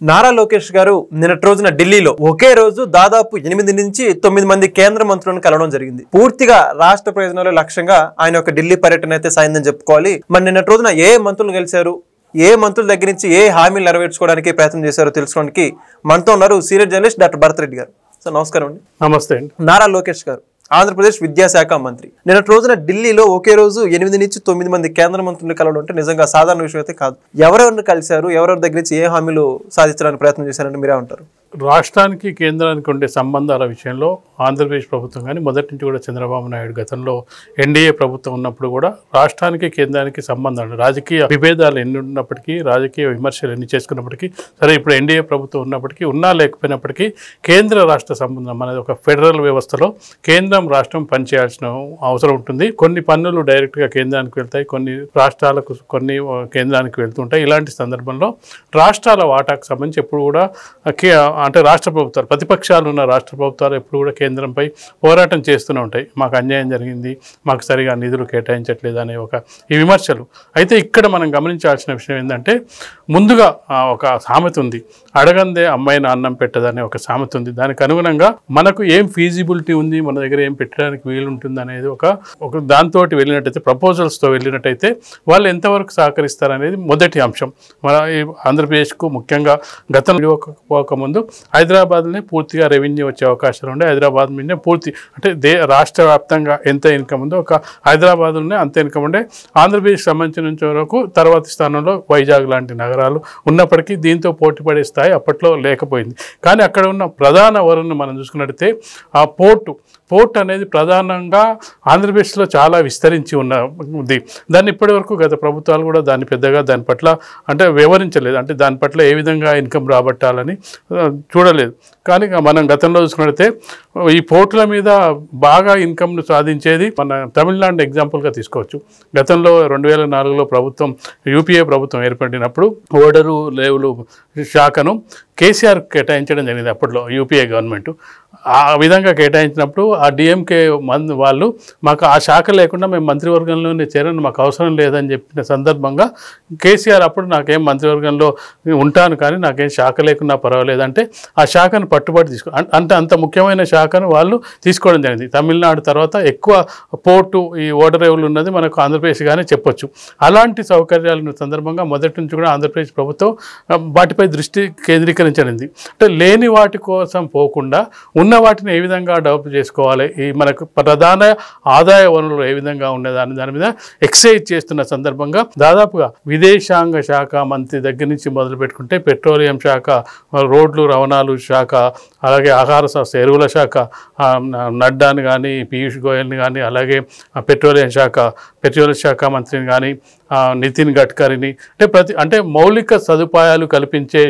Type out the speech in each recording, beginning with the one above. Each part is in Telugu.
నారా లోకేష్ గారు నిన్నటి రోజున ఢిల్లీలో ఒకే రోజు దాదాపు 8 నుంచి 9 మంది కేంద్ర మంత్రులను కలవడం జరిగింది. పూర్తిగా రాష్ట్ర ప్రయోజనాల లక్ష్యంగా ఆయన యొక్క ఢిల్లీ పర్యటన అయితే సాయిందని చెప్పుకోవాలి. మరి నిన్నటి రోజున ఏ మంత్రులు గెలిచారు, ఏ మంత్రుల దగ్గర నుంచి ఏ హామీలు నెరవేర్చుకోవడానికి ప్రయత్నం చేశారో తెలుసుకోవడానికి మనతో ఉన్నారు senior journalist doctor Bharat Reddy గారు. సార్ నమస్కారం అండి. నమస్తే అండి. నారా లోకేష్ గారు ఆంధ్రప్రదేశ్ విద్యాశాఖ మంత్రి నిన్నటి రోజున ఢిల్లీలో ఒకే రోజు 8 నుంచి 9 మంది కేంద్ర మంత్రులు కలవడం అంటే నిజంగా సాధారణ విషయం అయితే కాదు. ఎవరెవరిని కలిశారు, ఎవరెవరి దగ్గర నుంచి ఏ హామీలు సాధించడానికి ప్రయత్నం చేశారని మీరే అంటారు? రాష్ట్రానికి కేంద్రానికి ఉండే సంబంధాల విషయంలో ఆంధ్రప్రదేశ్ ప్రభుత్వం కానీ మొదటి నుంచి కూడా చంద్రబాబు నాయుడు గతంలో ఎన్డీఏ ప్రభుత్వం ఉన్నప్పుడు కూడా రాష్ట్రానికి కేంద్రానికి సంబంధాలు, రాజకీయ విభేదాలు ఎన్ని ఉన్నప్పటికీ, రాజకీయ విమర్శలు ఎన్ని చేసుకున్నప్పటికీ, సరే ఇప్పుడు ఎన్డీఏ ప్రభుత్వం ఉన్నప్పటికీ, ఉన్నా లేకపోయినప్పటికీ కేంద్ర రాష్ట్ర సంబంధం అనేది ఒక ఫెడరల్ వ్యవస్థలో కేంద్రం రాష్ట్రం పనిచేయాల్సిన అవసరం ఉంటుంది. కొన్ని పన్నులు డైరెక్ట్గా కేంద్రానికి వెళ్తాయి, కొన్ని రాష్ట్రాలకు, కొన్ని కేంద్రానికి వెళ్తుంటాయి. ఇలాంటి సందర్భంలో రాష్ట్రాల వాటాకు సంబంధించి ఎప్పుడు కూడా అంటే రాష్ట్ర ప్రభుత్వాలు, ప్రతిపక్షాలు ఉన్న రాష్ట్ర ప్రభుత్వాలు ఎప్పుడు కూడా కేంద్రంపై పోరాటం చేస్తూనే ఉంటాయి. మాకు అన్యాయం జరిగింది, మాకు సరిగా నిధులు కేటాయించట్లేదు అనే ఈ విమర్శలు. అయితే ఇక్కడ మనం గమనించాల్సిన విషయం ఏంటంటే, ముందుగా ఒక సామెత ఉంది, అడగందే అమ్మాయిని అన్నం పెట్టదనే ఒక సామెత ఉంది. దానికి అనుగుణంగా మనకు ఏం ఫీజిబిలిటీ ఉంది, మన దగ్గర ఏం పెట్టడానికి వీలుంటుంది అనేది ఒక దాంతో వెళ్ళినట్టయితే, ప్రపోజల్స్తో వెళ్ళినట్టయితే వాళ్ళు ఎంతవరకు సహకరిస్తారనేది మొదటి అంశం. మన ఆంధ్రప్రదేశ్కు ముఖ్యంగా గతంలో పోకముందు హైదరాబాద్లోనే పూర్తిగా రెవెన్యూ వచ్చే అవకాశాలు ఉండే. హైదరాబాద్ మీదనే పూర్తి అంటే రాష్ట్ర వ్యాప్తంగా ఎంత ఇన్కమ్ ఉందో ఒక హైదరాబాద్లోనే అంత ఇన్కమ్ ఉండే. ఆంధ్రప్రదేశ్ సంబంధించిన వరకు తర్వాతి స్థానంలో వైజాగ్ లాంటి నగరాలు ఉన్నప్పటికీ దీంతో పోటీ పడే స్థాయి అప్పట్లో లేకపోయింది. కానీ అక్కడ ఉన్న ప్రధాన వనరును మనం చూసుకున్నట్టయితే ఆ పోర్ట్ అనేది ప్రధానంగా ఆంధ్రప్రదేశ్లో చాలా విస్తరించి ఉన్నది. దాన్ని ఇప్పటివరకు గత ప్రభుత్వాలు కూడా దాన్ని పెద్దగా దాని పట్ల అంటే వివరించలేదు, అంటే దాని పట్ల ఏ విధంగా ఇన్కమ్ రాబట్టాలని చూడలేదు. కానీ మనం గతంలో చూసుకున్నట్లయితే ఈ పోర్టుల మీద బాగా ఇన్కమ్ను సాధించేది మన తమిళనాడు ఎగ్జాంపుల్గా తీసుకోవచ్చు. గతంలో 2004లో ప్రభుత్వం, యూపీఏ ప్రభుత్వం ఏర్పడినప్పుడు ఓడరు లేవులు శాఖను కేసీఆర్ కేటాయించడం జరిగింది. అప్పట్లో యూపీఏ గవర్నమెంట్ ఆ విధంగా కేటాయించినప్పుడు ఆ డిఎంకే వాళ్ళు మాకు ఆ శాఖ లేకుండా మేము మంత్రివర్గంలోనే చేరని, మాకు అవసరం లేదని చెప్పిన సందర్భంగా కేసీఆర్ అప్పుడు నాకేం మంత్రివర్గంలో ఉంటాను కానీ నాకేం శాఖ లేకున్నా పర్వాలేదంటే ఆ శాఖను పట్టుబడి అంటే అంత ముఖ్యమైన శాఖను వాళ్ళు తీసుకోవడం జరిగింది. తమిళనాడు తర్వాత ఎక్కువ పోర్టు ఈ ఓడరేవులు ఉన్నది మనకు ఆంధ్రప్రదేశ్ కానీ చెప్పొచ్చు. అలాంటి సౌకర్యాల సందర్భంగా మొదటి నుంచి కూడా ఆంధ్రప్రదేశ్ ప్రభుత్వం వాటిపై దృష్టి కేంద్రీకరించడింది. అంటే లేని వాటి కోసం పోకుండా ఉన్న వాటిని ఏ విధంగా డెవలప్ చేసుకోవాలి, ఈ మనకు ప్రధాన ఆదాయ వనరులు ఏ విధంగా ఉండేదాన్ని దాని మీద ఎక్సైజ్ చేస్తున్న సందర్భంగా దాదాపుగా విదేశాంగ శాఖ మంత్రి దగ్గర నుంచి మొదలు పెట్టుకుంటే పెట్రోలియం శాఖ, రోడ్లు రవాణాలు శాఖ, అలాగే ఆహార సంస్థ, ఎరువుల శాఖ నడ్డాని కానీ, పీయూష్ గోయల్ని కానీ, అలాగే పెట్రోలియం శాఖ మంత్రిని కానీ, నితిన్ గడ్కరీని, అంటే మౌలిక సదుపాయాలు కల్పించే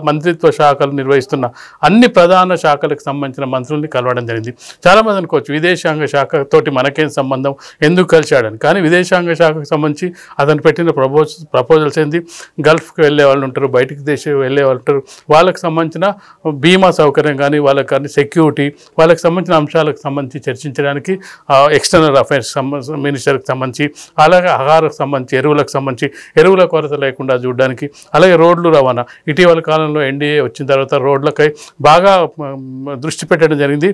మంత్రిత్వ శాఖలు నిర్వహిస్తున్న అన్ని ప్రధాన శాఖలకు సంబంధించిన మంత్రుల్ని కలవడం జరిగింది. చాలామంది అనుకోవచ్చు విదేశాంగ శాఖతోటి మనకేం సంబంధం, ఎందుకు కలిశాడని. కానీ విదేశాంగ శాఖకు సంబంధించి అతను పెట్టిన ప్రపోజల్స్ ఏంది, గల్ఫ్కి వెళ్ళే వాళ్ళు ఉంటారు, బయటికి దేశం వెళ్ళే వాళ్ళు ఉంటారు, వాళ్ళకి సంబంధించిన బీమా సౌకర్యం కానీ, వాళ్ళకి కానీ సెక్యూరిటీ, వాళ్ళకి సంబంధించిన అంశాలకు సంబంధించి చర్చించడానికి ఎక్స్టర్నల్ అఫైర్స్ మినిస్టర్కి సంబంధించి, అలాగే ఆహారకు సంబంధించి, ఎరువులకు సంబంధించి ఎరువుల కొరత లేకుండా చూడడానికి, అలాగే రోడ్లు రవాణా. ఇటీవల కాలంలో ఎన్డీఏ వచ్చిన తర్వాత రోడ్లకై బాగా దృష్టి పెట్టడం జరిగింది.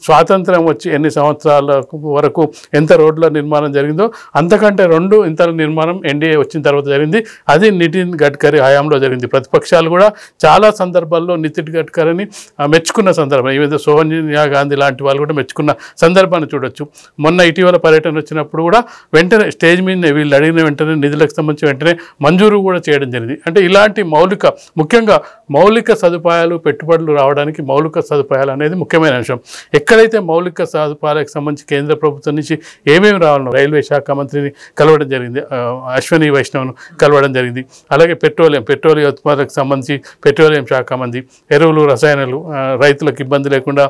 స్వాతంత్రం వచ్చి ఎన్ని సంవత్సరాల వరకు ఎంత రోడ్ల నిర్మాణం జరిగిందో అంతకంటే 2 ఇంతల నిర్మాణం ఎన్డీఏ వచ్చిన తర్వాత జరిగింది. అది నితిన్ గడ్కరీ హయాంలో జరిగింది. ప్రతిపక్షాలు కూడా చాలా సందర్భాల్లో నితిన్ గడ్కరీని మెచ్చుకున్న సందర్భం, ఈ విధంగా సోనియా గాంధీ లాంటి వాళ్ళు కూడా మెచ్చుకున్న సందర్భాన్ని చూడొచ్చు. మొన్న ఇటీవల పర్యటన వచ్చినప్పుడు కూడా వెంటనే స్టేజ్ మీద వీళ్ళు అడిగిన వెంటనే నిధులకు సంబంధించి వెంటనే మంజూరు కూడా చేయడం జరిగింది. అంటే ఇలాంటి ముఖ్యంగా మౌలిక సదుపాయాలు, పెట్టుబడులు రావడానికి మౌలిక సదుపాయాలు అనేది ముఖ్యమైన అంశం. ఎక్కడైతే మౌలిక సదుపాయాలకు సంబంధించి కేంద్ర ప్రభుత్వం నుంచి ఏమేమి రావాలనో రైల్వే శాఖ మంత్రిని కలవడం జరిగింది, అశ్విని వైష్ణవ్ను కలవడం జరిగింది. అలాగే పెట్రోలియం ఉత్పాదనకు సంబంధించి పెట్రోలియం శాఖ మంత్రి, ఎరువులు రసాయనాలు, రైతులకు ఇబ్బంది లేకుండా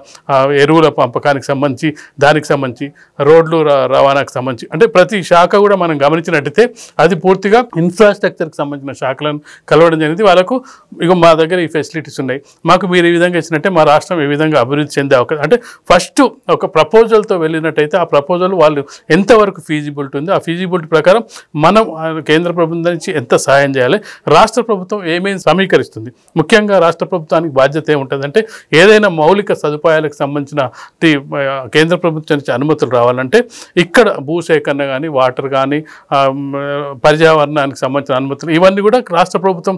ఎరువుల పంపకానికి సంబంధించి, దానికి సంబంధించి రోడ్లు రవాణాకు సంబంధించి, అంటే ప్రతి శాఖ కూడా మనం గమనించినట్టయితే అది పూర్తిగా ఇన్ఫ్రాస్ట్రక్చర్కి సంబంధించిన శాఖలను కలవడం జరిగింది. వాళ్ళకు ఇక మా దగ్గర ఈ ఫెసిలిటీస్ ఉన్నాయి, మాకు మీరు ఈ విధంగా ఇచ్చినట్టే మా రాష్ట్రం ఏ విధంగా అభివృద్ధి చెందే అవకాశం, అంటే ఫస్ట్ ఒక ప్రపోజల్తో వెళ్ళినట్టయితే ఆ ప్రపోజల్ వాళ్ళు ఎంతవరకు ఫీజిబిలిటీ ఉంది, ఆ ఫీజిబిలిటీ ప్రకారం మనం కేంద్ర ప్రభుత్వం నుంచి ఎంత సహాయం చేయాలి, రాష్ట్ర ప్రభుత్వం ఏమేమి సమీకరిస్తుంది. ముఖ్యంగా రాష్ట్ర ప్రభుత్వానికి బాధ్యత ఏముంటుందంటే ఏదైనా మౌలిక సదుపాయాలకు సంబంధించిన కేంద్ర ప్రభుత్వం నుంచి అనుమతులు రావాలంటే ఇక్కడ భూసేకరణ కానీ, వాటర్ కానీ, పర్యావరణానికి సంబంధించిన అనుమతులు, ఇవన్నీ కూడా రాష్ట్ర ప్రభుత్వం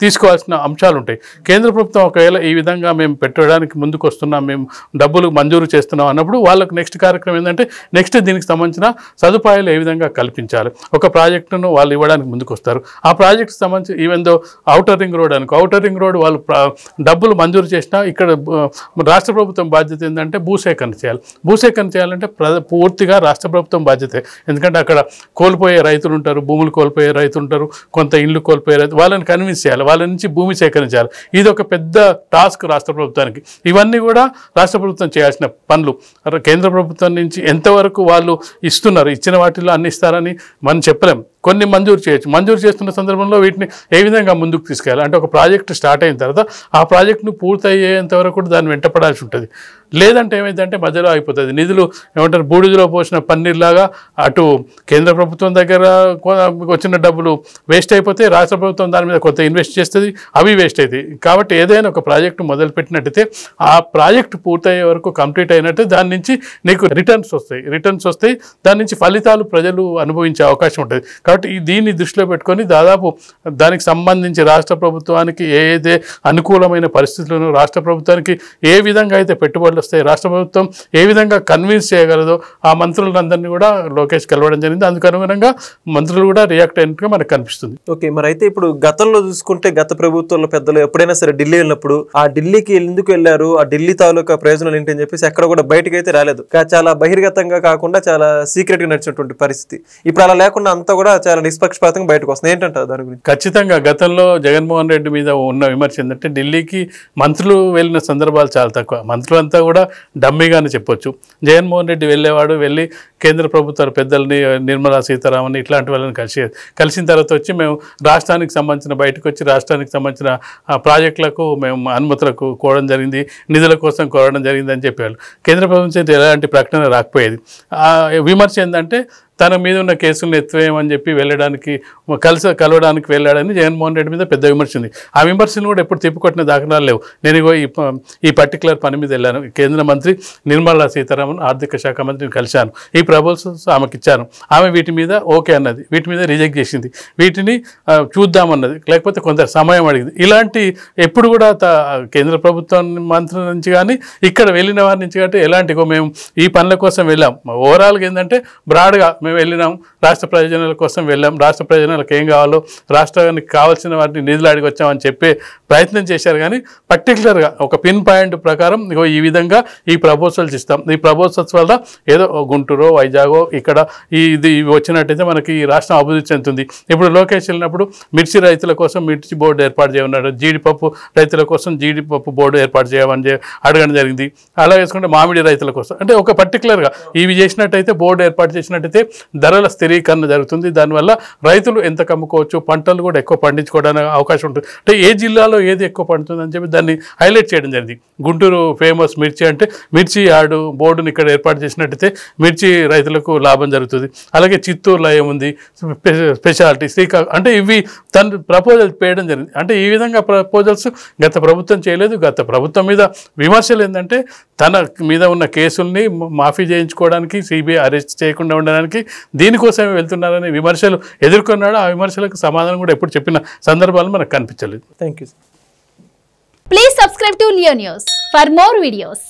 తీసుకోవాల్సిన అంశాలు ఉంటాయి. కేంద్ర ప్రభుత్వం ఒకవేళ ఈ విధంగా మేము పెట్టడానికి ముందుకు వస్తున్నాం, మేము డబ్బులు మంజూరు చేస్తున్నాం అన్నప్పుడు వాళ్ళకు నెక్స్ట్ కార్యక్రమం ఏంటంటే నెక్స్ట్ దీనికి సంబంధించిన సదుపాయాలు ఏ విధంగా కల్పించాలి. ఒక ప్రాజెక్టును వాళ్ళు ఇవ్వడానికి ముందుకు వస్తారు. ఆ ప్రాజెక్టుకి సంబంధించి even though outer ring road అనుకో, ఔటర్ రింగ్ రోడ్ వాళ్ళు డబ్బులు మంజూరు చేసినా ఇక్కడ రాష్ట్ర ప్రభుత్వం బాధ్యత ఏంటంటే భూసేకరణ చేయాలి. భూసేకరణ చేయాలంటే పూర్తిగా రాష్ట్ర ప్రభుత్వం బాధ్యతే. ఎందుకంటే అక్కడ కోల్పోయే రైతులు ఉంటారు, భూములు కోల్పోయే రైతులు ఉంటారు, కొంత ఇళ్ళు కోల్పోయే రైతు, వాళ్ళని కన్విన్స్ చేయాలి, వాళ్ళ నుంచి భూమి సేకరించాలి. ఇది ఒక పెద్ద టాస్క్ రాష్ట్ర ప్రభుత్వానికి. ఇవన్నీ కూడా రాష్ట్ర ప్రభుత్వం చేయాల్సిన పనులు. కేంద్ర ప్రభుత్వం నుంచి ఎంతవరకు వాళ్ళు ఇస్తున్నారు, ఇచ్చిన వాటిల్లో అన్ని ఇస్తారని మనం చెప్పలేం. కొన్ని మంజూరు చేయొచ్చు. మంజూరు చేస్తున్న సందర్భంలో వీటిని ఏ విధంగా ముందుకు తీసుకెళ్ళాలి అంటే ఒక ప్రాజెక్టు స్టార్ట్ అయిన తర్వాత ఆ ప్రాజెక్టును పూర్తయ్యేంత వరకు కూడా దాన్ని వెంటపడాల్సి ఉంటుంది. లేదంటే ఏమైందంటే మధ్యలో అయిపోతుంది. నిధులు ఏమంటారు బూడిదలో పోసిన పన్నీర్లాగా అటు కేంద్ర ప్రభుత్వం దగ్గర వచ్చిన డబ్బులు వేస్ట్ అయిపోతే, రాష్ట్ర ప్రభుత్వం దాని మీద కొంత ఇన్వెస్ట్ చేస్తుంది, అవి వేస్ట్ అవుతాయి. కాబట్టి ఏదైనా ఒక ప్రాజెక్టు మొదలుపెట్టినట్టయితే ఆ ప్రాజెక్టు పూర్తయ్యే వరకు కంప్లీట్ అయినట్టే దాని నుంచి నీకు రిటర్న్స్ వస్తాయి. దాని నుంచి ఫలితాలు ప్రజలు అనుభవించే అవకాశం ఉంటుంది. కాబట్టి దీన్ని దృష్టిలో పెట్టుకొని దాదాపు దానికి సంబంధించి రాష్ట్ర ప్రభుత్వానికి ఏదైతే అనుకూలమైన పరిస్థితులను, రాష్ట్ర ప్రభుత్వానికి ఏ విధంగా అయితే పెట్టుబడులు వస్తాయి, రాష్ట్ర ప్రభుత్వం ఏ విధంగా కన్విన్స్ చేయగలదో ఆ మంత్రులందరినీ కూడా లోకేష్ కలవడం జరిగింది. అందుకు అనుగుణంగా మంత్రులు కూడా రియాక్ట్ అయినట్టుగా మనకు కనిపిస్తుంది. ఓకే, మరి అయితే ఇప్పుడు గతంలో చూసుకుంటే గత ప్రభుత్వంలో పెద్దలు ఎప్పుడైనా సరే ఢిల్లీ వెళ్ళినప్పుడు ఆ ఢిల్లీకి ఎందుకు వెళ్ళారు, ఆ ఢిల్లీ తాలూకా ప్రయోజనాలు ఏంటి అని చెప్పేసి ఎక్కడ కూడా బయటకు అయితే రాలేదు. చాలా బహిర్గతంగా కాకుండా చాలా సీక్రెట్ గా నడిచినటువంటి పరిస్థితి. ఇప్పుడు అలా లేకుండా అంతా కూడా చాలా నిష్పక్షపాతంగా బయటకు వస్తుంది. ఏంటంటారు దాని గురించి? ఖచ్చితంగా గతంలో జగన్మోహన్ రెడ్డి మీద ఉన్న విమర్శ ఏంటంటే ఢిల్లీకి మంత్రులు వెళ్ళిన సందర్భాలు చాలా తక్కువ. మంత్రులంతా కూడా డమ్మీగానే చెప్పొచ్చు. జగన్మోహన్ రెడ్డి వెళ్ళేవాడు, వెళ్ళి కేంద్ర ప్రభుత్వాల పెద్దల్ని, నిర్మలా సీతారామన్ ఇట్లాంటి వాళ్ళని కలిసిన తర్వాత వచ్చి మేము రాష్ట్రానికి సంబంధించిన బయటకు వచ్చి రాష్ట్రానికి సంబంధించిన ప్రాజెక్టులకు మేము అనుమతులకు కోరడం జరిగింది, నిధుల కోసం కోరడం జరిగింది అని చెప్పేవాళ్ళు. కేంద్ర ప్రభుత్వం ఎలాంటి ప్రకటన రాకపోయేది. విమర్శ ఏంటంటే తన మీద ఉన్న కేసులను ఎత్తివేయమని చెప్పి కలవడానికి వెళ్ళాడని జగన్మోహన్ రెడ్డి మీద పెద్ద విమర్శ ఉంది. ఆ విమర్శను కూడా ఎప్పుడు తిప్పుకొట్టిన దాఖలాలు లేవు. నేను ఈ పర్టికులర్ పని మీద వెళ్ళాను, కేంద్ర మంత్రి నిర్మలా సీతారామన్ ఆర్థిక శాఖ మంత్రిని కలిశాను, ఈ ప్రపోజల్స్ ఆమెకి ఇచ్చాను, ఆమె వీటి మీద ఓకే అన్నది, వీటి మీద రిజెక్ట్ చేసింది, వీటిని చూద్దామన్నది, లేకపోతే కొంత సమయం అడిగింది. ఇలాంటి ఎప్పుడు కూడా కేంద్ర ప్రభుత్వం మంత్రుల నుంచి కానీ ఇక్కడ వెళ్ళిన వారి నుంచి కానీ ఎలాంటి మేము ఈ పనుల కోసం వెళ్ళాం. ఓవరాల్గా ఏంటంటే బ్రాడ్గా మేము వెళ్ళినాం, రాష్ట్ర ప్రయోజనాల కోసం వెళ్ళాం, రాష్ట్ర ప్రయోజనాలకు ఏం కావాలో రాష్ట్రానికి కావాల్సిన వాటిని నిధులు అడిగి వచ్చామని చెప్పే ప్రయత్నం చేశారు. కానీ పర్టికులర్గా ఒక పిన్ పాయింట్ ప్రకారం ఈ విధంగా ఈ ప్రపోజల్స్ ఇస్తాం, ఈ ప్రపోజల్స్ వల్ల ఏదో గుంటూరు, వైజాగో ఇక్కడ ఇది వచ్చినట్టయితే మనకి ఈ రాష్ట్రం అభివృద్ధి చెందుతుంది. ఇప్పుడు లోకేష్ వెళ్ళినప్పుడు మిర్చి రైతుల కోసం మిర్చి బోర్డు ఏర్పాటు చేయమన్నాడు, జీడిపప్పు రైతుల కోసం జీడిపప్పు బోర్డు ఏర్పాటు చేయమని అడగడం జరిగింది. అలా వేసుకుంటే మామిడి రైతుల కోసం అంటే ఒక పర్టికులర్గా ఇవి చేసినట్టయితే, బోర్డు ఏర్పాటు చేసినట్టయితే ధరల స్థిరీకరణ జరుగుతుంది. దానివల్ల రైతులు ఎంత కమ్ముకోవచ్చు, పంటలు కూడా ఎక్కువ పండించుకోవడానికి అవకాశం ఉంటుంది. అంటే ఏ జిల్లాలో ఏది ఎక్కువ పండుతుంది అని చెప్పి దాన్ని హైలైట్ చేయడం జరిగింది. గుంటూరు ఫేమస్ మిర్చి అంటే మిర్చి యార్డు బోర్డుని ఇక్కడ ఏర్పాటు చేసినట్టయితే మిర్చి రైతులకు లాభం జరుగుతుంది. అలాగే చిత్తూరులో ఏముంది స్పెషాలిటీ, శ్రీకాకుళం అంటే ఇవి తన ప్రపోజల్ చేయడం జరిగింది. అంటే ఈ విధంగా ప్రపోజల్స్ గత ప్రభుత్వం చేయలేదు. గత ప్రభుత్వం మీద విమర్శలు ఏంటంటే తన మీద ఉన్న కేసుల్ని మాఫీ చేయించుకోవడానికి, సిబిఐ అరెస్ట్ చేయకుండా ఉండడానికి దీనికోసమే వెళ్తున్నారనే విమర్శలు ఎదుర్కొన్నాడు. ఆ విమర్శలకు సమాధానం కూడా ఎప్పుడు చెప్పిన సందర్భాలు మనకు కనిపించలేదు. Thank you. Please subscribe to Leo news for more videos.